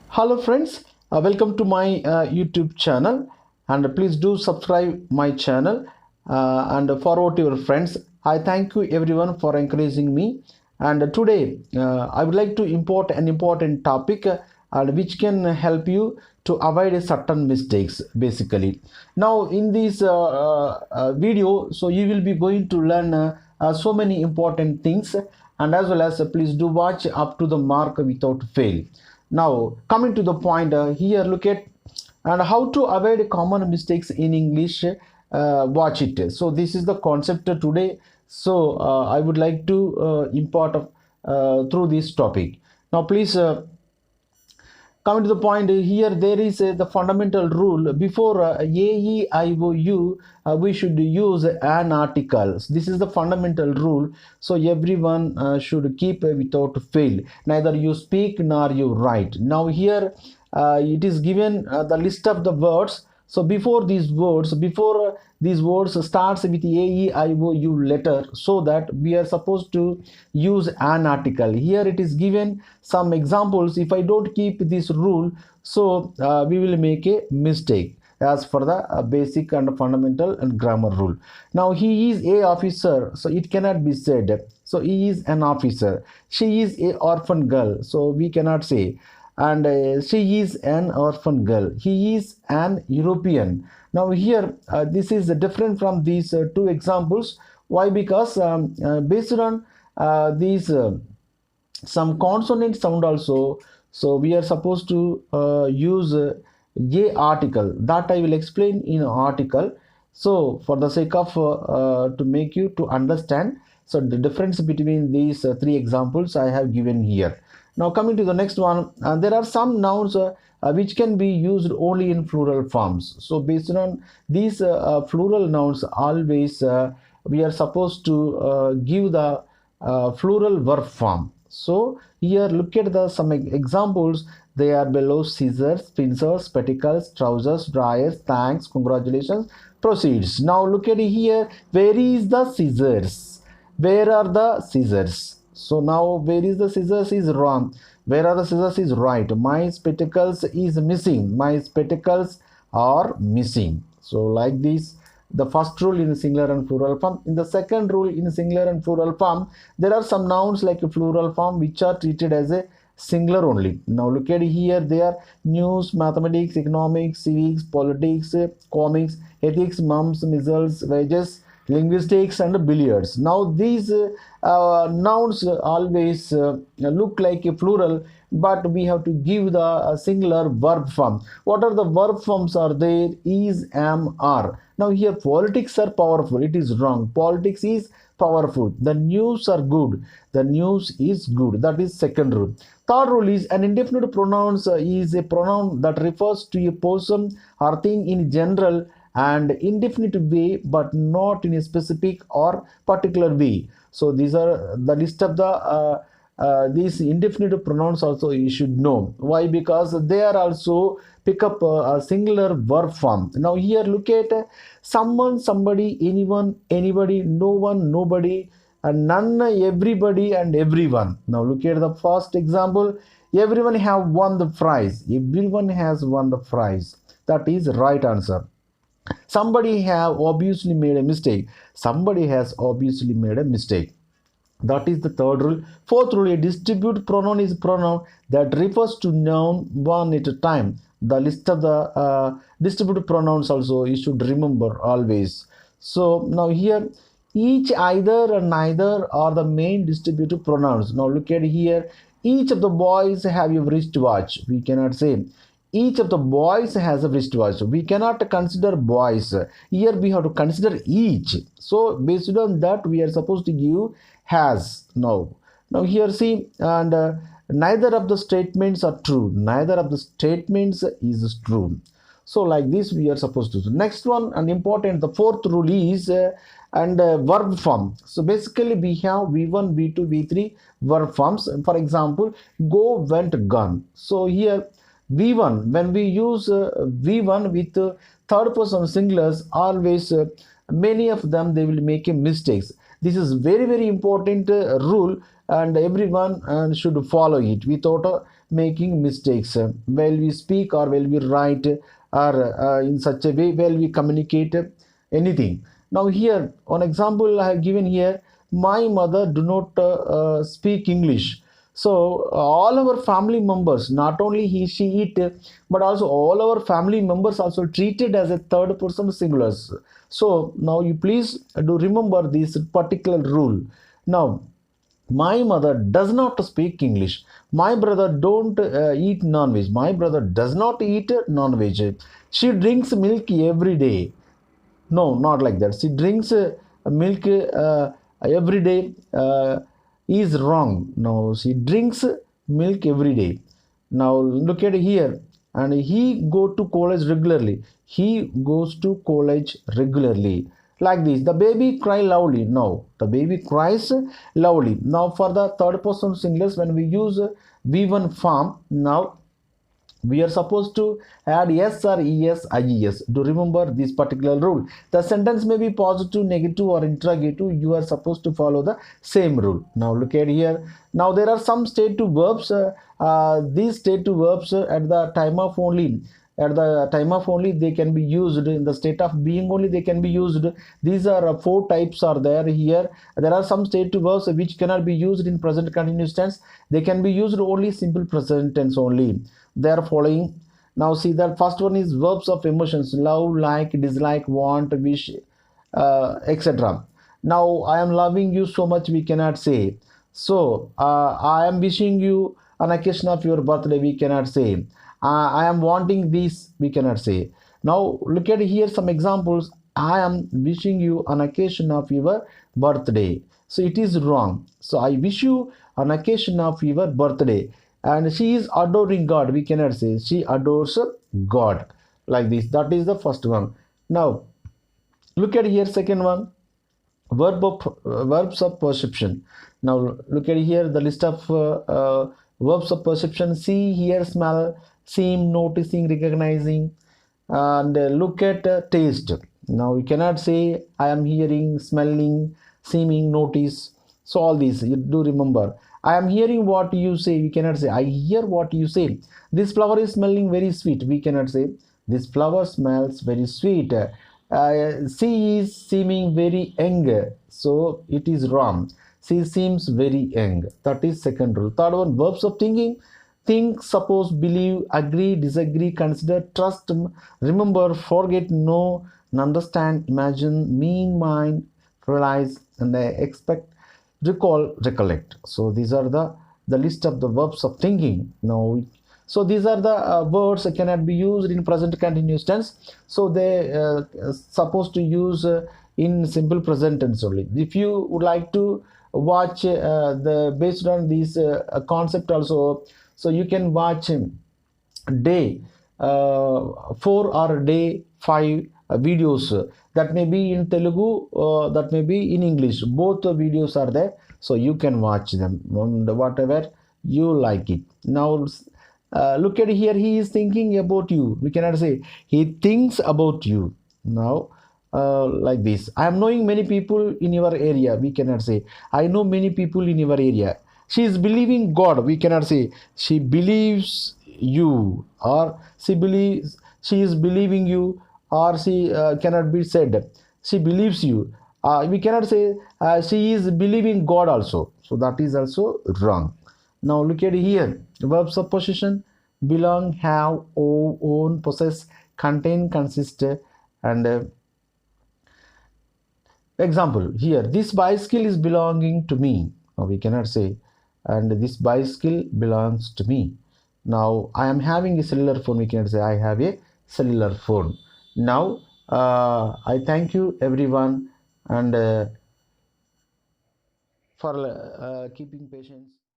Hello friends, welcome to my YouTube channel, and please do subscribe my channel and forward to your friends. I thank you everyone for encouraging me, and today I would like to import an important topic and which can help you to avoid a certain mistakes basically. Now in this video, so you will be going to learn so many important things, and as well as please do watch up to the mark without fail. Now, coming to the point, here look at and how to avoid common mistakes in English. Watch it. So this is the concept today. So I would like to impart through this topic. Now, please. Coming to the point here, there is the fundamental rule before AEIOU, we should use an article. This is the fundamental rule, so everyone should keep without fail, neither you speak nor you write. Now here it is given the list of the words. So before these words starts with A, E, I, O, U letter, so that we are supposed to use an article. Here it is given some examples. If I don't keep this rule, so we will make a mistake as for the basic and fundamental and grammar rule. Now he is a officer, so it cannot be said. So he is an officer. She is a orphan girl, so we cannot say. And she is an orphan girl. He is an European. Now here this is different from these two examples. Why? Because based on these some consonant sound also, so we are supposed to use a article that I will explain in an article. So for the sake of to make you to understand, so the difference between these three examples I have given here. Now coming to the next one, there are some nouns which can be used only in plural forms. So based on these plural nouns, always we are supposed to give the plural verb form. So here look at the some examples. They are below: scissors, pincers, spectacles, trousers, dryers, thanks, congratulations, proceeds. Now look at here. Where is the scissors? Where are the scissors? So now where is the scissors is wrong. Where are the scissors is right. My spectacles is missing. My spectacles are missing. So like this, the first rule in singular and plural form. In the second rule in singular and plural form, there are some nouns like a plural form which are treated as a singular only. Now look at here, they are news, mathematics, economics, civics, politics, comics, ethics, mums, missiles, wages, linguistics, and billiards. Now these nouns always look like a plural, but we have to give the singular verb form. What are the verb forms are there? Is, am, are. Now here politics are powerful. It is wrong. Politics is powerful. The news are good. The news is good. That is second rule. Third rule is an indefinite pronoun is a pronoun that refers to a person or thing in general and indefinite way, but not in a specific or particular way. So these are the list of the these indefinite pronouns also you should know. Why? Because they are also pick up a singular verb form. Now here look at someone, somebody, anyone, anybody, no one, nobody, and none, everybody, and everyone. Now look at the first example. Everyone have won the prize. Everyone has won the prize. That is right answer. Somebody have obviously made a mistake. Somebody has obviously made a mistake. That is the third rule. Fourth rule, a distributive pronoun is a pronoun that refers to noun one at a time. The list of the distributive pronouns also you should remember always. So now here, each, either, and neither are the main distributive pronouns. Now look at here. Each of the boys have a wristwatch. We cannot say each of the boys has a wristwatch. We cannot consider boys. Here we have to consider each. So based on that, we are supposed to give has. Now here see, and neither of the statements are true. Neither of the statements is true. So like this we are supposed to do. Next one, and important, the fourth rule is and verb form. So basically we have v1, v2, v3 verb forms. For example, go, went, gone. So here v1, when we use v1 with third person singulars, always many of them they will make a mistakes. This is very important rule, and everyone should follow it without making mistakes while we speak or while we write or in such a way while we communicate anything. Now here, one example I have given here, my mother do not speak English. So all our family members, not only he, she, it, but also all our family members also treated as a third person singulars. So now you please do remember this particular rule. Now my mother does not speak English. My brother don't eat non-veg. My brother does not eat non-veg. She drinks milk every day. No, not like that. She drinks milk every day is wrong. No, she drinks milk every day. Now look at here. And he go to college regularly. He goes to college regularly. Like this. The baby cry loudly. No, the baby cries loudly. Now for the third person singulars, when we use V1 form, now we are supposed to add yes or es, ies. Do remember this particular rule. The sentence may be positive, negative or interrogative. You are supposed to follow the same rule. Now look at here. Now there are some stative verbs. These stative verbs at the time of only, they can be used. In the state of being only they can be used. These are four types are there here. There are some stative verbs which cannot be used in present continuous tense. They can be used only simple present tense only. They are following. Now see, that first one is verbs of emotions: love, like, dislike, want, wish, etc. Now I am loving you so much, we cannot say. So I am wishing you on occasion of your birthday, we cannot say. I am wanting this, we cannot say. Now look at here some examples. I am wishing you on occasion of your birthday. So it is wrong. So I wish you on occasion of your birthday. And she is adoring God, we cannot say. She adores God. Like this. That is the first one. Now look at here second one. Verbs of perception. Now look at here the list of verbs of perception: see, hear, smell, seem, noticing, recognizing. And look at taste. Now you cannot say I am hearing, smelling, seeming, notice. So all these you do remember. I am hearing what you say, we cannot say I hear what you say. This flower is smelling very sweet, we cannot say this flower smells very sweet. She is seeming very young, so it is wrong. She seems very young. That is second rule. Third one, verbs of thinking: think, suppose, believe, agree, disagree, consider, trust, remember, forget, know, understand, imagine, mean, mind, realize, and expect, recall, recollect. So these are the list of the verbs of thinking. Now so these are the words that cannot be used in present continuous tense. So they supposed to use in simple present tense only. If you would like to watch the based on this concept also, so you can watch day 4 or day 5 videos that may be in Telugu, that may be in English. Both videos are there, so you can watch them whatever you like it. Now look at here, he is thinking about you, we cannot say he thinks about you. Now like this, I am knowing many people in your area, we cannot say I know many people in your area. She is believing God, we cannot say she believes you, or she is believing you, or she cannot be said she believes you. We cannot say she is believing God also, so that is also wrong. Now look at here, verbs of possession: belong, have, own, possess, contain, consist. And example here, this bicycle is belonging to me. Now we cannot say and this bicycle belongs to me. Now I am having a cellular phone, we cannot say I have a cellular phone. Now I thank you everyone, and for keeping patience.